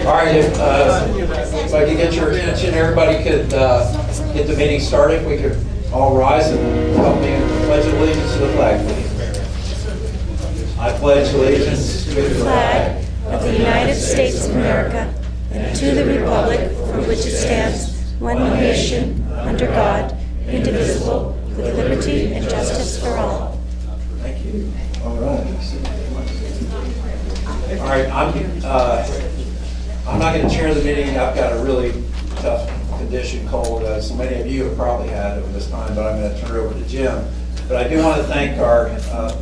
All right, if I could get your attention, everybody could get the meeting started. We could all rise and help me in the pledge of allegiance to the flag, please. I pledge allegiance to the Flag of the United States of America and to the republic for which it stands, one nation, under God, indivisible, with liberty and justice for all. Thank you. All right. All right, I'm not going to chair the meeting. I've got a really tough condition cold, as many of you have probably had over this time, but I'm going to turn it over to Jim. But I do want to thank our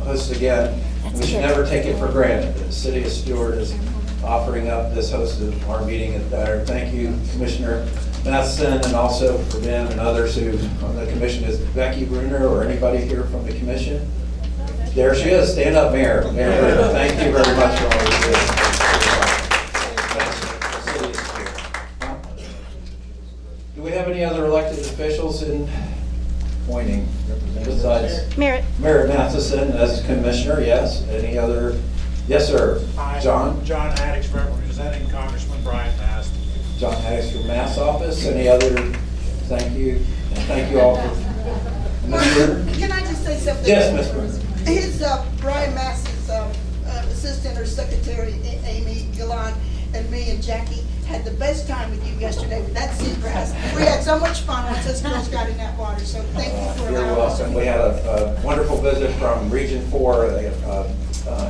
hosts again. We should never take it for granted that the City of Stuart is offering up this host of our meeting at Dyer. Thank you, Commissioner Matheson, and also for Ben and others who on the commission. Is Becky Bruner or anybody here from the commission? There she is. Stand up, Mayor. Mayor Bruner, thank you very much for all you do. Thanks. The city is here. Do we have any other elected officials in appointing besides Merritt. Mayor Matheson as commissioner? Yes. Any other? Yes, sir. Hi, John? John Haddix, representing Congressman Brian Mast. John Haddix from Mass Office. Any other? Thank you. And thank you all for. Ms. Bruner? Can I just say something? Yes, Ms. Bruner. His, Brian Massey's assistant or secretary, Amy Galan, and me and Jackie had the best time with you yesterday with that seagrass. We had so much fun once us girls got in that water, so thank you for You're allowing us. welcome. We had a wonderful visit from Region 4,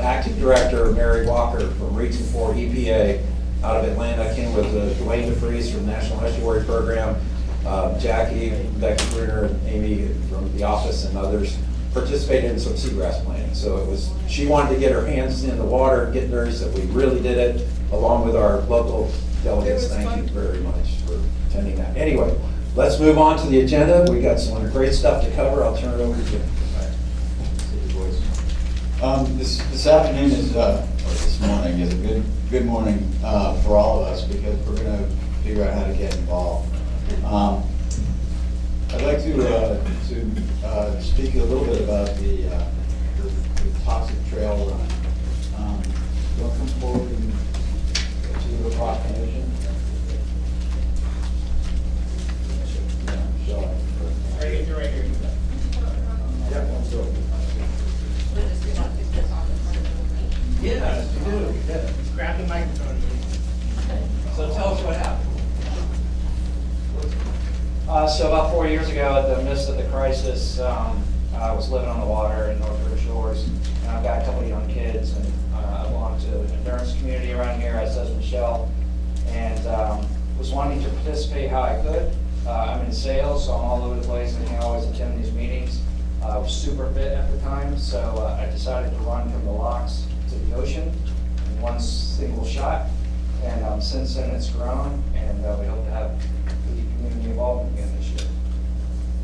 Acting Director Mary Walker from Region 4 EPA out of Atlanta, came with Dwayne DeFries from National Estuary Program, Jackie, Becky Bruner, and Amy from the office, and others participated in some seagrass planting. So it was, she wanted to get her hands in the water, get dirty, so we really did it, along with our local delegates. Thank you very much for attending that. Anyway, let's move on to the agenda. We got some great stuff to cover. I'll turn it over to Jim. This afternoon is, or this morning is a good morning for all of us, because we're going to figure out how to get involved. I'd like to speak a little bit about the Toxic Trail Run. You want to come forward and do the proclamation? Yeah, Right here. yeah, let's go. Yes, you do. Yeah. Grab the microphone. So tell us what happened. So about 4 years ago, at the midst of the crisis, I was living on the water in North River Shores, and I've got a couple of young kids, and I belong to an endurance community around here, as does Michelle, and was wanting to participate how I could. I'm in sales, so I'm all over the place, and I can't always attend these meetings. I was super fit at the time, so I decided to run from the locks to the ocean in one single shot, and since then it's grown, and we hope to have community involvement again this year.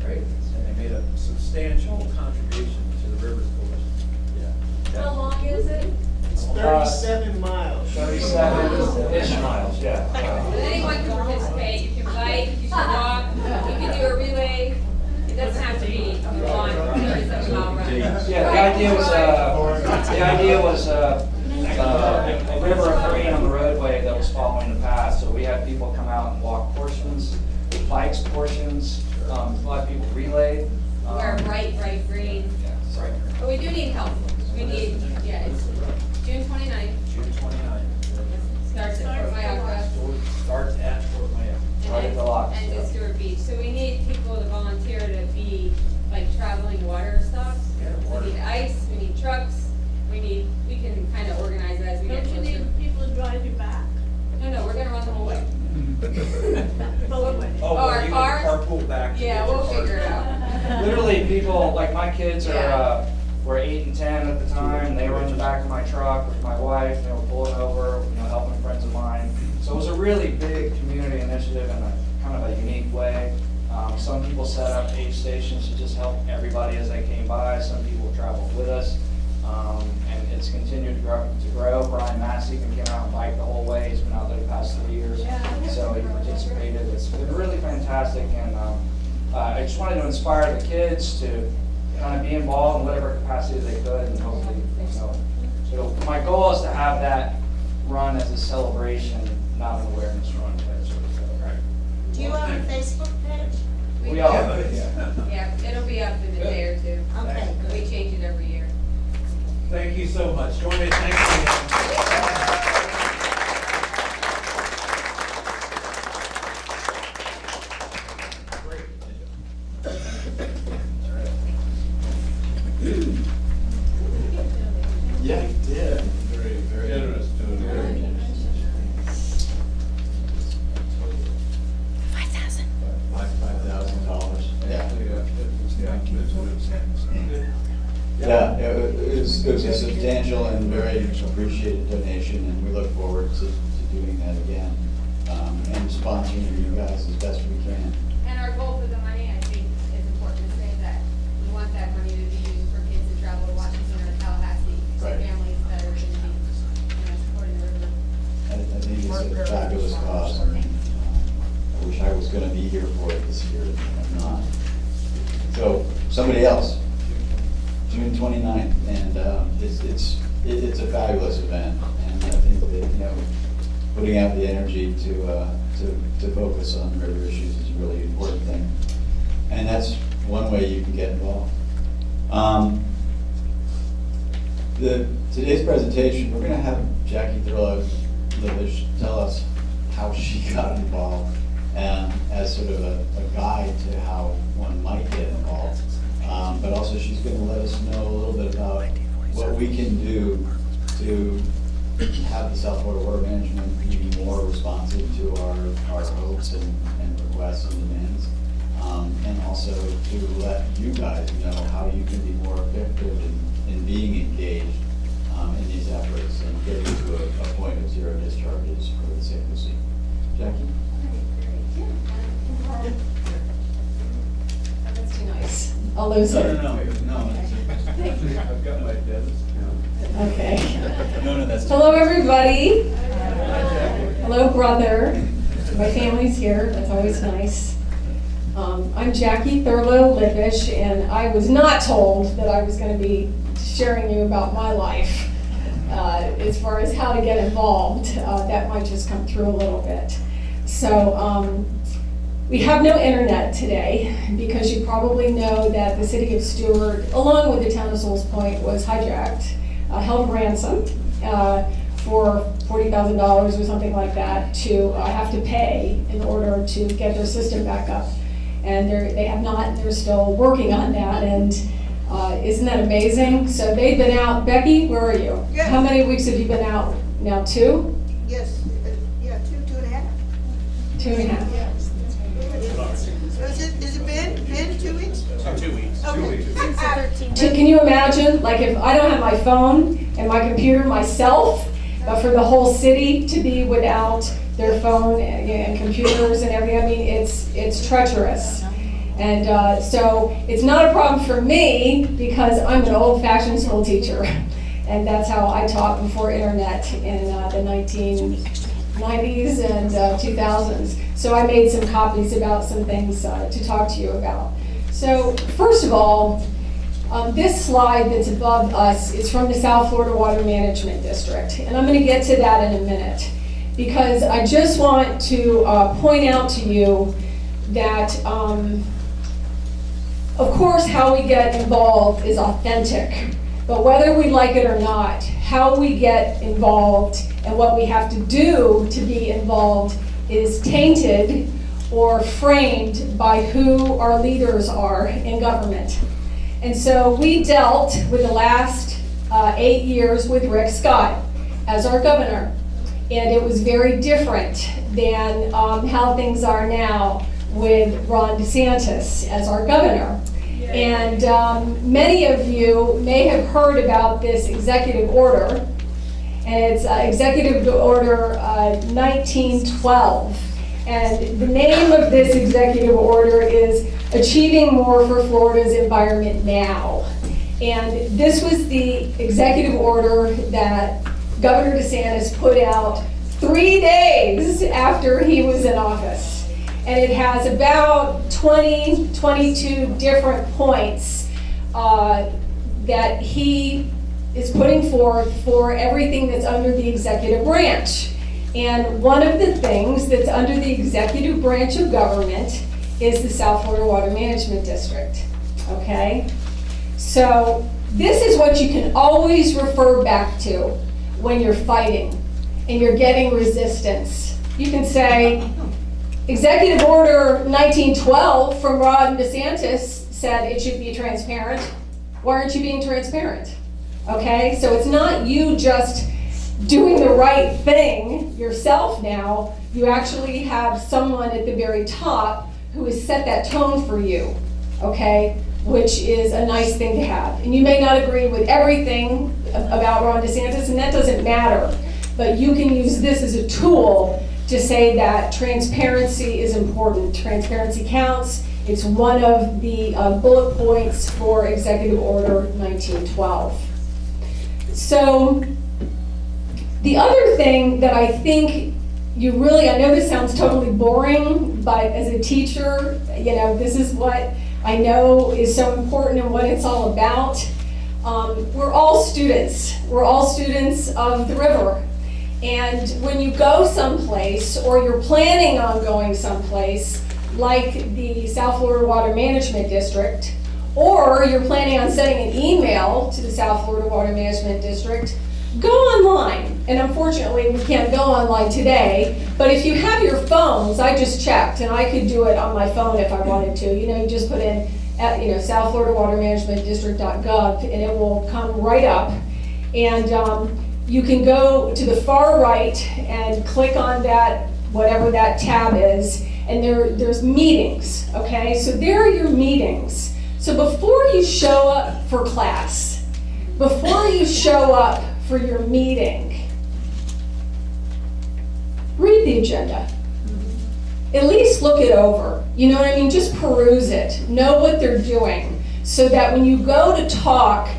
Great. And they made a substantial contribution to the Rivers Coalition. Yeah. How long is it? It's 37 miles. 37-ish miles, yeah. Anyone can participate. You can bike, you can walk, you can do a relay. It doesn't have to be a long 37-mile run. Yeah, the idea was a river of green on the roadway that was following the path. So we had people come out and walk portions, bikes portions, a lot of people relayed. We're bright green. Yeah, sorry. But we do need help. We need, it's June 29th. June 29th. Starts at Fort Myakka. Starts at Fort Myakka. Right at the locks, And yeah. at Stewart Beach. So we need people to volunteer to be like traveling water stops. Yeah, water. We need ice, we need trucks, we can kind of organize it as we get Don't you closer. need people to drive you back? No, we're gonna run the whole way. Both ways. Oh, our you can cars? carpool back. to Yeah, get your we'll car. figure it out. Literally, people, like my kids Yeah. were 8 and 10 at the time. They were in the back of my truck with my wife. They were pulling over, helping friends of mine. So it was a really big community initiative in a kind of a unique way. Some people set up aid stations to just help everybody as they came by. Some people traveled with us. And it's continued to grow. Brian Massey came out and biked the whole way. He's been out there the past 3 years. So he participated. It's been really fantastic. And I just wanted to inspire the kids to kind of be involved in whatever capacity they could, and hopefully, so my goal is to have that run as a celebration not an awareness run type sort of stuff. Right. Do you have a Facebook page? We all, Yeah, it'll be up in a day or two. Okay, We change it every year. Thank you so much. Join me in thanking Yeah, he did. Very, very generous. Very generous. 5,000. $5,000. Yeah, it was a substantial and very appreciated donation, and we look forward to doing that again, and sponsoring you guys as best we can. And our goal for the money, I think, is important to say that we want that money to be used for kids to travel to Washington or Tallahassee, for Right. families that are going to be, supporting the river. I think it's a fabulous cause, and I wish I was gonna be here for it this year, but I'm not. So, somebody else, June 29th, and it's a fabulous event, and I think that, putting out the energy to focus on river issues is a really important thing. And that's one way you can get involved. Today's presentation, we're gonna have Jackie Thurlow-Livish tell us how she got involved, as sort of a guide to how one might get involved. But also she's gonna let us know a little bit about what we can do to have the South Florida Water Management be more responsive to our hopes and requests and demands. And also to let you guys know how you can be more effective in being engaged in these efforts and getting to a point of zero discharges for the St. Lucie. Jackie? That's too nice. I'll lose it. No. I've got my dentist. Okay. No, that's. Hello, everybody. Hello, brother. My family's here. That's always nice. I'm Jackie Thurlow-Livish, and I was not told that I was going to be sharing you about my life as far as how to get involved. That might just come through a little bit. So we have no internet today because you probably know that the city of Stewart, along with the town of Souls Point, was hijacked, held ransom for $40,000 or something like that to have to pay in order to get their system back up. And they have not, they're still working on that, and isn't that amazing? So they've been out. Becky, where are you? Yeah. How many weeks have you been out now? 2? Yes, yeah, 2.5. 2.5. Yeah. So is it been 2 weeks? 2 weeks. Okay. Can you imagine, like, if I don't have my phone and my computer myself, but for the whole city to be without their phone and computers and everything, I mean, it's treacherous. And so it's not a problem for me because I'm an old-fashioned school teacher. And that's how I taught before internet in the 1990s and 2000s. So I made some copies about some things to talk to you about. So first of all, this slide that's above us is from the South Florida Water Management District. And I'm going to get to that in a minute because I just want to point out to you that of course, how we get involved is authentic, but whether we like it or not, how we get involved and what we have to do to be involved is tainted or framed by who our leaders are in government. And so we dealt with the last 8 years with Rick Scott as our governor, and it was very different than how things are now with Ron DeSantis as our governor. And many of you may have heard about this executive order, and it's Executive Order 1912. And the name of this executive order is Achieving More for Florida's Environment Now. And this was the executive order that Governor DeSantis put out 3 days after he was in office. And it has about 22 different points that he is putting forth for everything that's under the executive branch. And one of the things that's under the executive branch of government is the South Florida Water Management District, okay? So this is what you can always refer back to when you're fighting and you're getting resistance. You can say, Executive Order 1912 from Ron DeSantis said it should be transparent. Why aren't you being transparent? Okay, so it's not you just doing the right thing yourself now. You actually have someone at the very top who has set that tone for you, okay? Which is a nice thing to have. And you may not agree with everything about Ron DeSantis, and that doesn't matter. But you can use this as a tool to say that transparency is important. Transparency counts. It's one of the bullet points for Executive Order 1912. So the other thing that I think you really, I know this sounds totally boring, but as a teacher, you know, this is what I know is so important and what it's all about. We're all students. We're all students of the river. And when you go someplace, or you're planning on going someplace, like the South Florida Water Management District, or you're planning on sending an email to the South Florida Water Management District, go online. And unfortunately, we can't go online today, but if you have your phones, I just checked, and I could do it on my phone if I wanted to. You know, you just put in, South Florida Water Management District.gov, and it will come right up. And you can go to the far right and click on that, whatever that tab is, and there's meetings, okay? So there are your meetings. So before you show up for class, before you show up for your meeting, read the agenda. At least look it over. You know what I mean? Just peruse it. Know what they're doing, so that when you go to talk,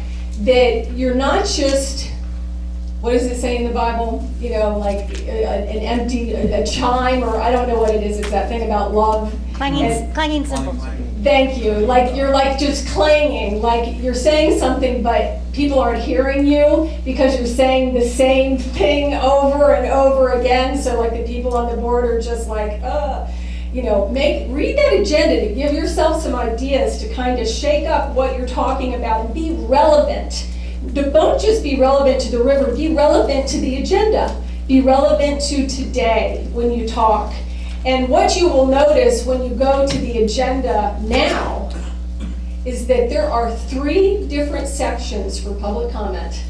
that you're not just, what does it say in the Bible? You know, like an empty, a chime, or I don't know what it is. It's that thing about love. Clanging cymbals. Thank you. Like you're like just clanging, like you're saying something, but people aren't hearing you because you're saying the same thing over and over again. So like the people on the board are just like, read that agenda to give yourself some ideas to kind of shake up what you're talking about and be relevant. Don't just be relevant to the river, be relevant to the agenda. Be relevant to today when you talk. And what you will notice when you go to the agenda now is that there are 3 different sections for public comment.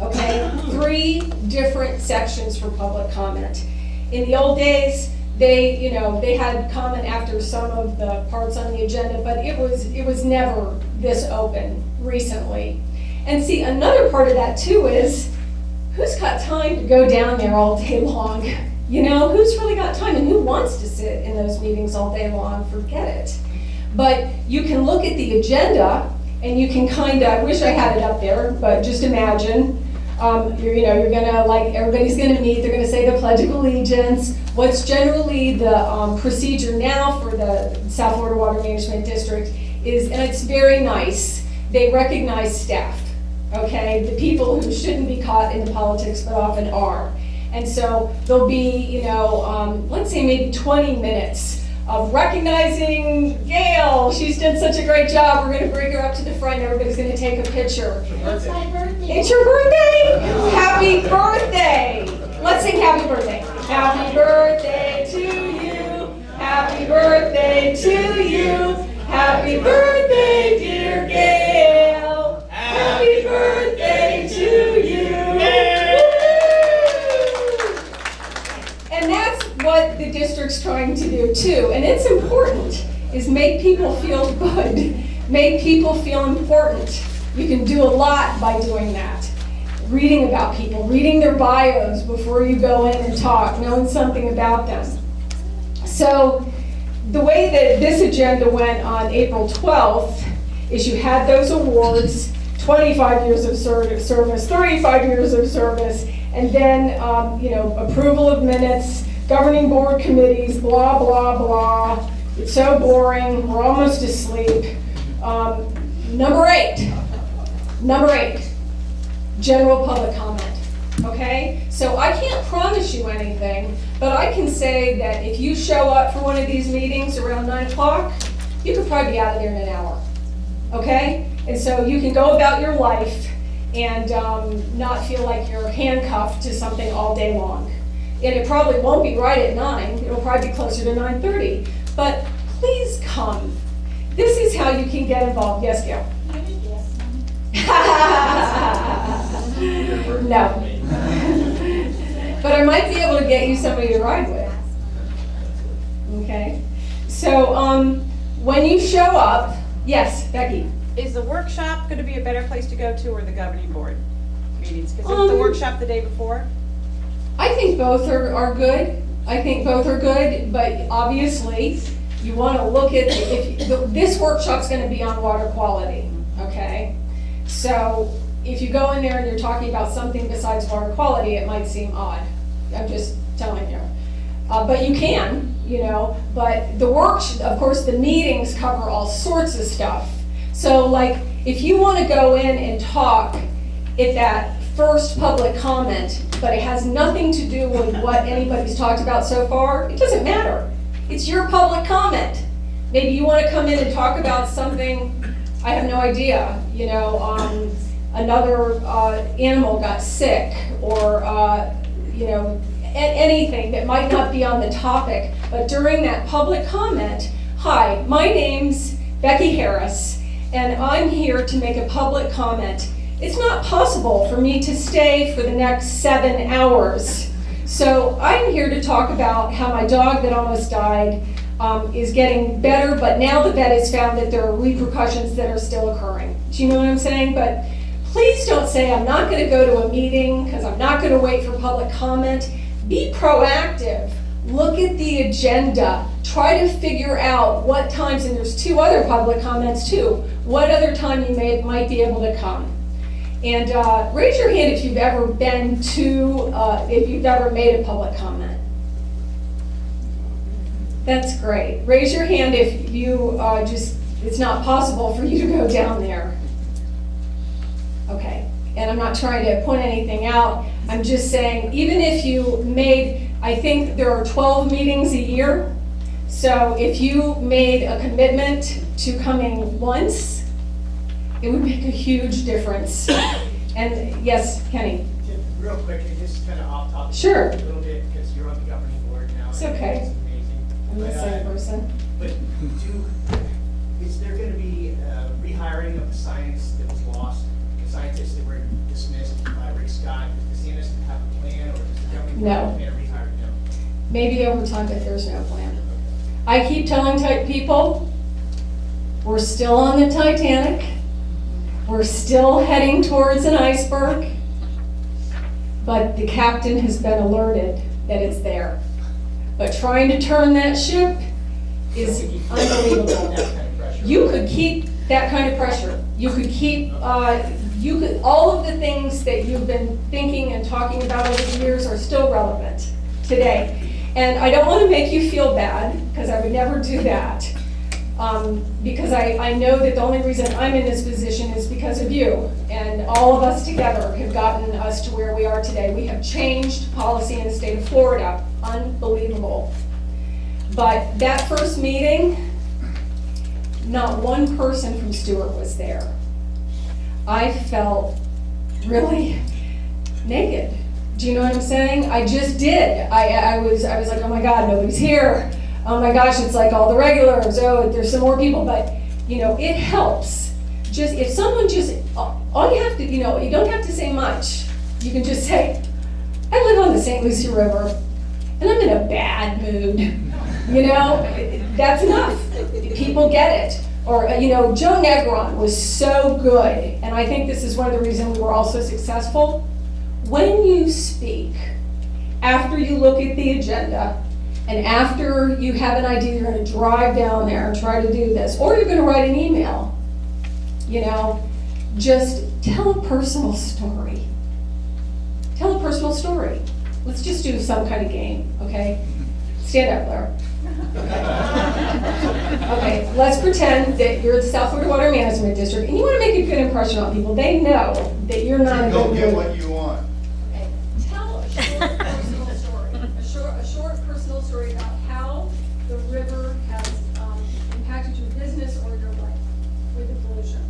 Okay? 3 different sections for public comment. In the old days, they had comment after some of the parts on the agenda, but it was never this open recently. And see, another part of that too is, who's got time to go down there all day long? You know, who's really got time, and who wants to sit in those meetings all day long? Forget it. But you can look at the agenda, and you can kind of, I wish I had it up there, but just imagine, you're gonna, like, everybody's gonna meet, they're gonna say the Pledge of Allegiance. What's generally the procedure now for the South Florida Water Management District is, and it's very nice, they recognize staff, okay? The people who shouldn't be caught in the politics, but often are. And so there'll be, let's say maybe 20 minutes of recognizing Gail. She's done such a great job. We're going to bring her up to the front. Everybody's going to take a picture. It's my birthday. It's your birthday? Happy birthday. Let's sing happy birthday. Happy birthday to you. Happy birthday to you. Happy birthday, dear Gail. Happy birthday to you. And that's what the district's trying to do too. And it's important, is make people feel good, make people feel important. You can do a lot by doing that. Reading about people, reading their bios before you go in and talk, knowing something about them. So the way that this agenda went on April 12th is you had those awards, 25 years of service, 35 years of service, and then, approval of minutes, governing board committees, blah, blah, blah. It's so boring, we're almost asleep. Number eight, general public comment. okay? So I can't promise you anything, but I can say that if you show up for one of these meetings around 9 o'clock, you could probably be out of there in an hour, okay? And so you can go about your life and not feel like you're handcuffed to something all day long. And it probably won't be right at 9, it'll probably be closer to 9:30. But please come. This is how you can get involved. Yes, Gail? No. But I might be able to get you somebody to ride with. Okay? So, when you show up, yes, Becky? Is the workshop going to be a better place to go to, or the governing board meetings? Because it's the workshop the day before? I think both are good. I think both are good, but obviously, you want to look at, this workshop's going to be on water quality, okay? So if you go in there and you're talking about something besides water quality, it might seem odd. I'm just telling you. But you can, but of course, the meetings cover all sorts of stuff. So like, if you want to go in and talk at that first public comment, but it has nothing to do with what anybody's talked about so far, it doesn't matter. It's your public comment. Maybe you want to come in and talk about something, I have no idea, another animal got sick, or, anything that might not be on the topic. But during that public comment, hi, my name's Becky Harris, and I'm here to make a public comment. It's not possible for me to stay for the next 7 hours. So I'm here to talk about how my dog that almost died is getting better, but now the vet has found that there are repercussions that are still occurring. Do you know what I'm saying? But please don't say, I'm not going to go to a meeting because I'm not going to wait for public comment. Be proactive. Look at the agenda. Try to figure out what times, and there's 2 other public comments too, what other time you might be able to come. And raise your hand if you've ever been to, if you've ever made a public comment. That's great. Raise your hand if you it's not possible for you to go down there. Okay, and I'm not trying to point anything out. I'm just saying, even if you made, I think there are 12 meetings a year. So if you made a commitment to coming once, it would make a huge difference. And yes, Kenny? Real quick, just kind of off topic. Sure. A little bit, because you're on the governing board now. It's okay. It's amazing. I'm the same person. But is there going to be rehiring of the science that was lost? The scientists that were dismissed by Rick Scott? Does the CNS have a plan, or does the governing board No. plan to rehire them? Maybe over time, but there's no plan. I keep telling people, we're still on the Titanic. We're still heading towards an iceberg, but the captain has been alerted that it's there. But trying to turn that ship is unbelievable. You could keep that kind of pressure. You could keep, all of the things that you've been thinking and talking about over the years are still relevant today. And I don't want to make you feel bad, because I would never do that. Because I know that the only reason I'm in this position is because of you. And all of us together have gotten us to where we are today. We have changed policy in the state of Florida. Unbelievable. But that first meeting, not one person from Stewart was there. I felt really naked. Do you know what I'm saying? I just did. I was like, oh my God, nobody's here. Oh my gosh, it's like all the regulars. Oh, there's some more people. But, it helps. Just, if someone all you have to, you don't have to say much. You can just say, I live on the St. Lucie River, and I'm in a bad mood. That's enough. People get it. Or, Joe Negron was so good, and I think this is one of the reasons we were all so successful. When you speak, after you look at the agenda, and after you have an idea, you're going to drive down there and try to do this, or you're going to write an email, just tell a personal story. Tell a personal story. Let's just do some kind of game, okay? Stand up, Blair. Okay, let's pretend that you're the South Florida Water Management District, and you want to make a good impression on people. They know that you're not a good Go get what you want. the river has impacted your business or your life with the pollution?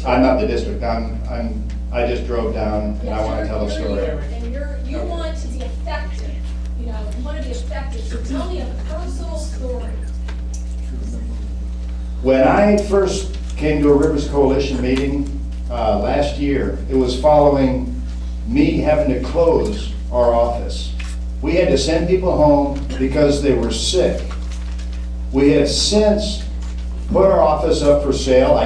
I'm not the district, I just drove down and I want to tell a story. And you want to be effective, you want to be effective, so tell me a personal story. When I first came to a Rivers Coalition meeting last year, it was following me having to close our office. We had to send people home because they were sick. We have since put our office up for sale.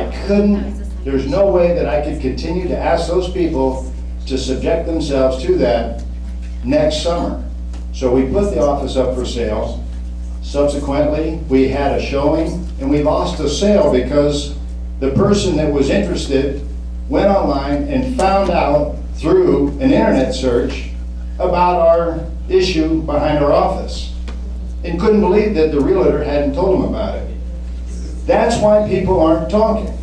There's no way that I could continue to ask those people to subject themselves to that next summer. So we put the office up for sale. Subsequently, we had a showing and we lost a sale because the person that was interested went online and found out through an internet search about our issue behind our office and couldn't believe that the realtor hadn't told them about it. That's why people aren't talking.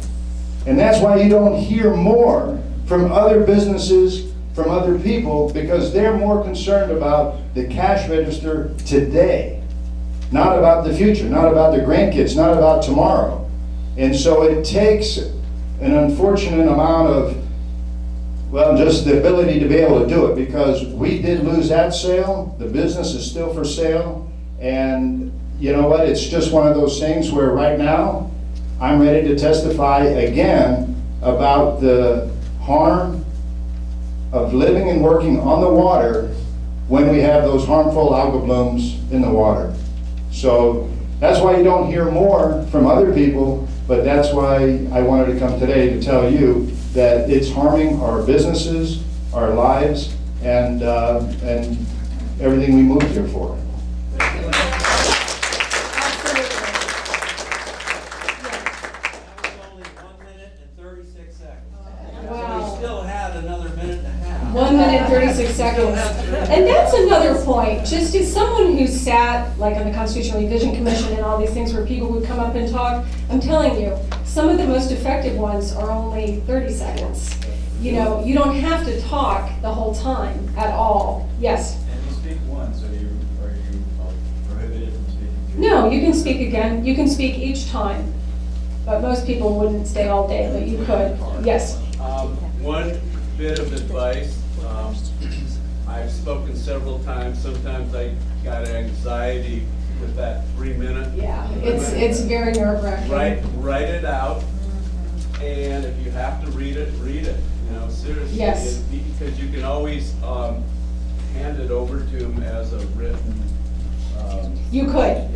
And that's why you don't hear more from other businesses, from other people, because they're more concerned about the cash register today, not about the future, not about their grandkids, not about tomorrow. And so it takes an unfortunate amount of, well, just the ability to be able to do it, because we did lose that sale. The business is still for sale. And you know what? It's just one of those things where right now I'm ready to testify again about the harm of living and working on the water when we have those harmful algal blooms in the water. So that's why you don't hear more from other people, but that's why I wanted to come today to tell you that it's harming our businesses, our lives, and everything we moved here for. Only 1 minute and 36 seconds. Wow. So we still had another minute and a half. 1 minute, 36 seconds. And that's another point, just as someone who sat like on the Constitutional Revision Commission and all these things where people would come up and talk, I'm telling you, some of the most effective ones are only 30 seconds. You don't have to talk the whole time at all. Yes? And you speak once, are you prohibited from speaking? No, you can speak again. You can speak each time. But most people wouldn't stay all day, but you could. Yes? One bit of advice, I've spoken several times, sometimes I got anxiety with that 3 minute. Yeah, it's very nerve-wracking. Write it out, and if you have to read it, seriously. Yes. Because you can always hand it over to them as a written. You could.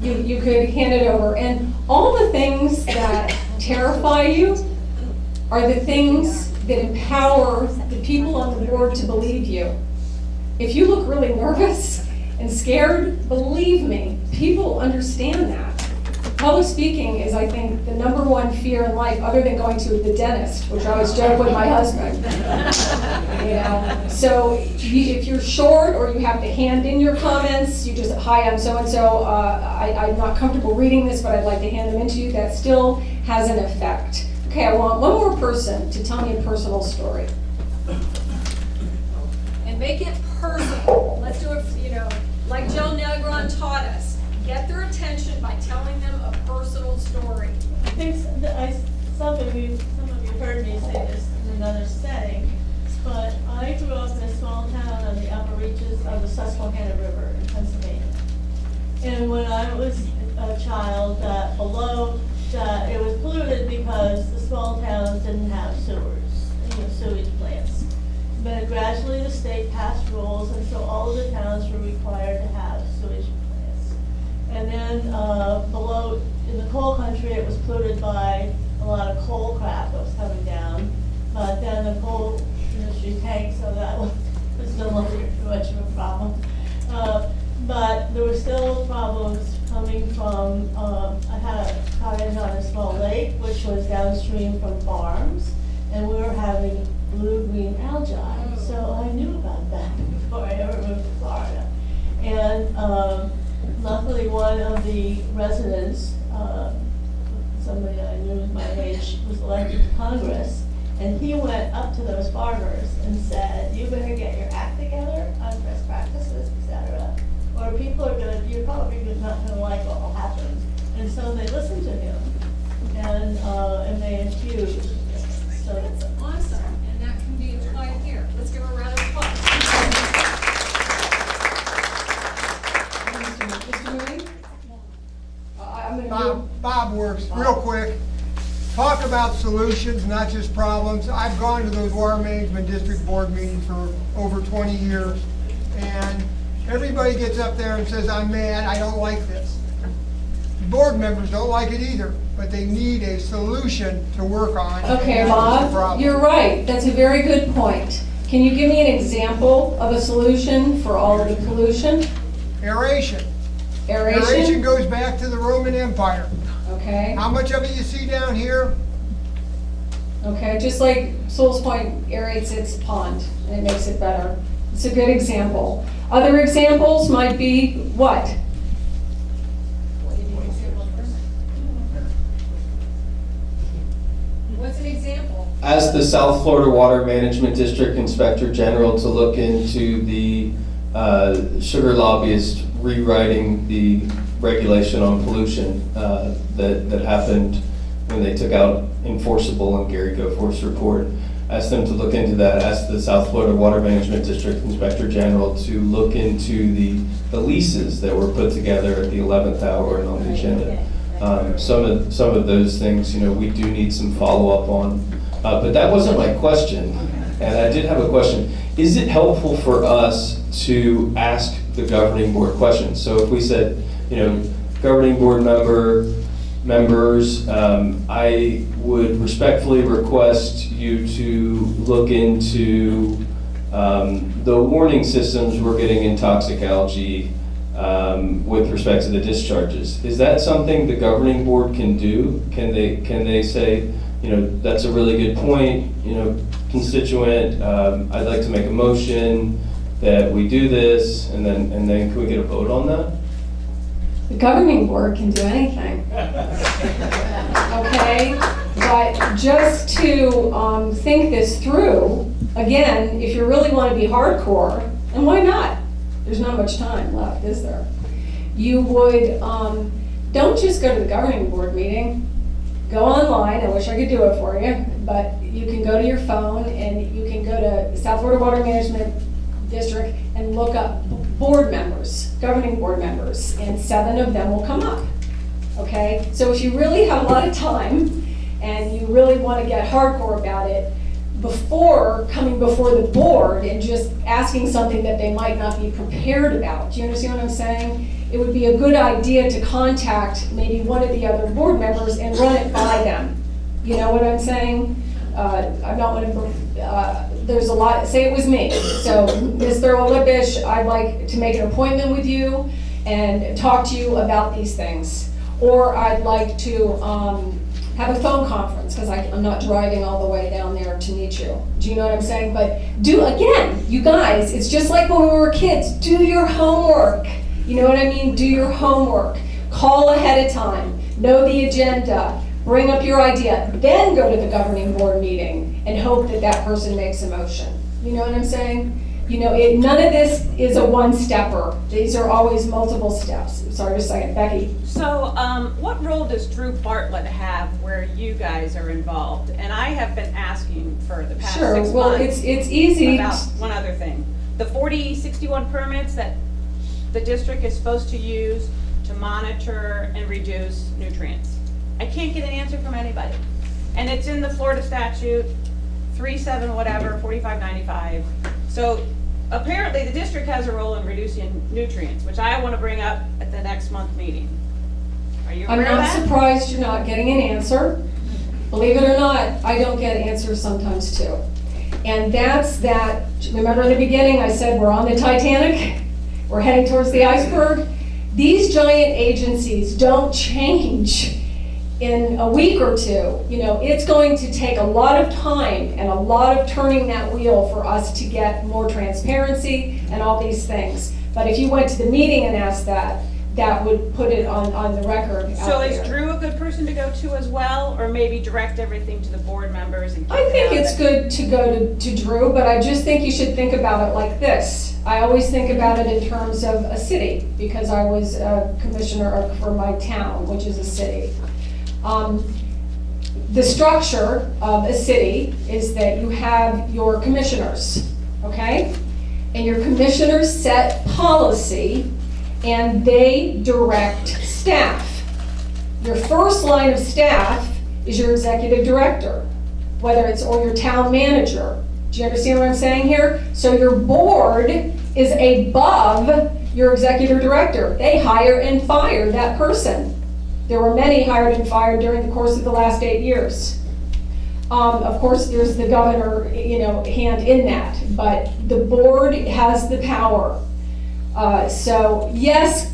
You could hand it over. And all the things that terrify you are the things that empower the people on the board to believe you. If you look really nervous and scared, believe me, people understand that. Public speaking is, I think, the #1 fear in life, other than going to the dentist, which I always joke with my husband. So if you're short or you have to hand in your comments, you just, hi, I'm so-and-so, I'm not comfortable reading this, but I'd like to hand them in to you, that still has an effect. Okay, I want one more person to tell me a personal story. And make it personal. Let's do it, like Joe Negron taught us. Get their attention by telling them a personal story. I think some of you heard me say this in another setting, but I grew up in a small town on the upper reaches of the Susquehanna River in Pennsylvania. And when I was a child, it was polluted because the small towns didn't have sewage plants. But gradually the state passed rules, and so all of the towns were required to have sewage plants. And then below, in the coal country, it was polluted by a lot of coal crap that was coming down. But then the coal industry tanked, so that was no longer too much of a problem. But there were still problems coming from, I had a cottage on a small lake, which was downstream from farms, and we were having blue-green algae. So I knew about that before I ever moved to Florida. And luckily, one of the residents, somebody I knew my age, was elected to Congress, and he went up to those farmers and said, "You better get your act together on best practices, etc. or people are you're probably probably not gonna like what will happen. And so they listen to him, and they infuse. So That's awesome, and that can be applied here. Let's give her a round of applause. Mr. Mooney? I'm gonna Bob Works, real quick. Talk about solutions, not just problems. I've gone to those water management district board meetings for over 20 years, and everybody gets up there and says, I'm mad, I don't like this. Board members don't like it either, but they need a solution to work on. Okay, and that's the Bob, problem. you're right. That's a very good point. Can you give me an example of a solution for all of the pollution? Aeration. Aeration? Aeration goes back to the Roman Empire. Okay, How much of it you see down here? okay, just like Souls Point aerates its pond, and it makes it better. It's a good example. Other examples might be what? What's an example? Ask the South Florida Water Management District Inspector General to look into the sugar lobbyist rewriting the regulation on pollution that happened when they took out enforceable in Gary Goforth's report. Ask them to look into that. Ask the South Florida Water Management District Inspector General to look into the leases that were put together at the 11th hour and on the agenda. Some of those things, we do need some follow-up on. But that wasn't my question, and I did have a question. Is it helpful for us to ask the governing board questions? So if we said, governing board members, I would respectfully request you to look into the warning systems we're getting in toxic algae with respect to the discharges. Is that something the governing board can do? Can they say, that's a really good point, constituent, I'd like to make a motion that we do this, and then can we get a vote on that? The governing board can do anything. Okay, but just to think this through, again, if you really want to be hardcore, and why not? There's not much time left, is there? You would, don't just go to the governing board meeting. Go online, I wish I could do it for you, but you can go to your phone and you can go to South Florida Water Management District and look up board members, governing board members, and 7 of them will come up, okay? So if you really have a lot of time and you really want to get hardcore about it, before coming before the board and just asking something that they might not be prepared about, do you understand what I'm saying? It would be a good idea to contact maybe one of the other board members and run it by them. You know what I'm saying? I'm not going to, there's a lot, say it was me. So, Ms. Thurl Lippish, I'd like to make an appointment with you and talk to you about these things. Or I'd like to have a phone conference, because I'm not driving all the way down there to meet you. Do you know what I'm saying? But again, you guys, it's just like when we were kids, do your homework. You know what I mean? Do your homework. Call ahead of time. Know the agenda. Bring up your idea. Then go to the governing board meeting and hope that that person makes a motion. You know what I'm saying? None of this is a one-stepper. These are always multiple steps. Sorry, just a second. Becky. So, what role does Drew Bartlett have where you guys are involved? And I have been asking for the past 6 months. Sure, well, it's easy. About one other thing. The 4061 permits that the district is supposed to use to monitor and reduce nutrients. I can't get an answer from anybody. And it's in the Florida statute, 37 whatever, 4595. So apparently the district has a role in reducing nutrients, which I want to bring up at the next month meeting. Are you I'm aware of not that? surprised you're not getting an answer. Believe it or not, I don't get answers sometimes too. And that's that, remember in the beginning I said we're on the Titanic? We're heading towards the iceberg. These giant agencies don't change in a week or two. It's going to take a lot of time and a lot of turning that wheel for us to get more transparency and all these things. But if you went to the meeting and asked that, that would put it on the record out So is there. Drew a good person to go to as well, or maybe direct everything to the board members and keep I it think out it's of it? good to go to Drew, but I just think you should think about it like this. I always think about it in terms of a city, because I was a commissioner for my town, which is a city. The structure of a city is that you have your commissioners, okay? And your commissioners set policy and they direct staff. Your first line of staff is your executive director, whether it's, or your town manager. Do you understand what I'm saying here? So your board is above your executive director. They hire and fire that person. There were many hired and fired during the course of the last 8 years. Of course, there's the governor, hand in that, but the board has the power. So yes,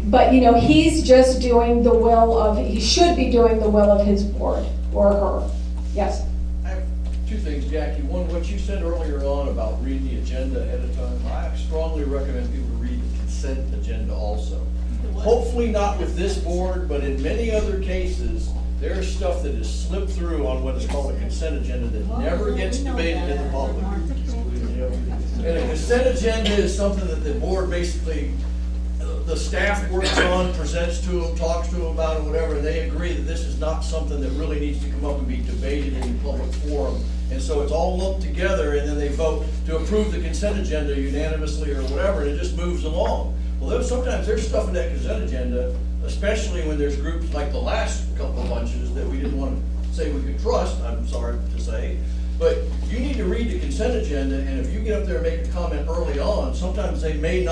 but he's just doing the will of, he should be doing the will of his board or her. Yes. I have two things, Jackie. One, what you said earlier on about reading the agenda ahead of time, I strongly recommend people to read the consent agenda also. Hopefully not with this board, but in many other cases, there's stuff that is slipped through on what is called a consent agenda that never gets debated in the public. And a consent agenda is something that the board basically, the staff works on, presents to them, talks to them about it, whatever, and they agree that this is not something that really needs to come up and be debated in the public forum. And so it's all lumped together, and then they vote to approve the consent agenda unanimously or whatever, and it just moves along. Well, sometimes there's stuff in that consent agenda, especially when there's groups like the last couple of bunches that we didn't want to say we could trust, I'm sorry to say. But you need to read the consent agenda, and if you get up there and make a comment early on, sometimes they may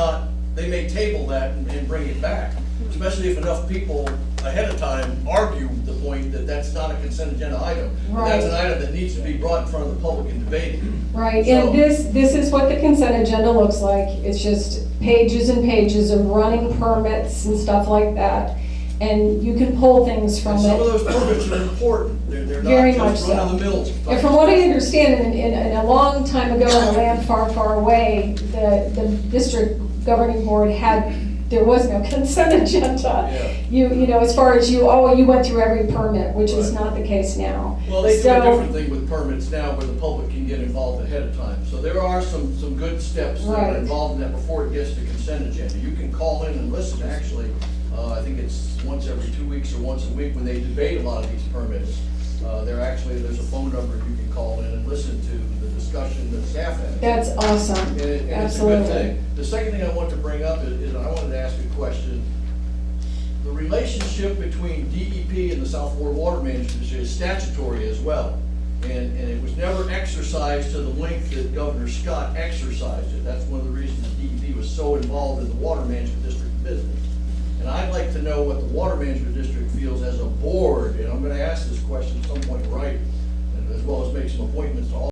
table that and bring it back. Especially if enough people ahead of time argue the point that that's not a consent agenda item. Right. That's an item that needs to be brought in front of the public and debated. Right, So- and this is what the consent agenda looks like. It's just pages and pages of running permits and stuff like that. And you can pull things from And it. some of those permits are important. They're Very not much just so. run of the mill. And from what I understand, in a long time ago, in a land far, far away, the district governing board there was no consent agenda. Yeah. As far as you went through every permit, which is not the case now. Well, they do So- a different thing with permits now where the public can get involved ahead of time. So there are some good steps that Right. are involved in that before it gets to consent agenda. You can call in and listen, actually. I think it's once every 2 weeks or once a week when they debate a lot of these permits. There's a phone number you can call in and listen to the discussion that staff has. That's awesome. And it's a good Absolutely. thing. The second thing I want to bring up is I wanted to ask a question. The relationship between DEP and the South Florida Water Management is statutory as well. And it was never exercised to the length that Governor Scott exercised it. That's one of the reasons DEP was so involved in the Water Management District business. And I'd like to know what the Water Management District feels as a board, and I'm gonna ask this question at some point, right? And as well as make some appointments to all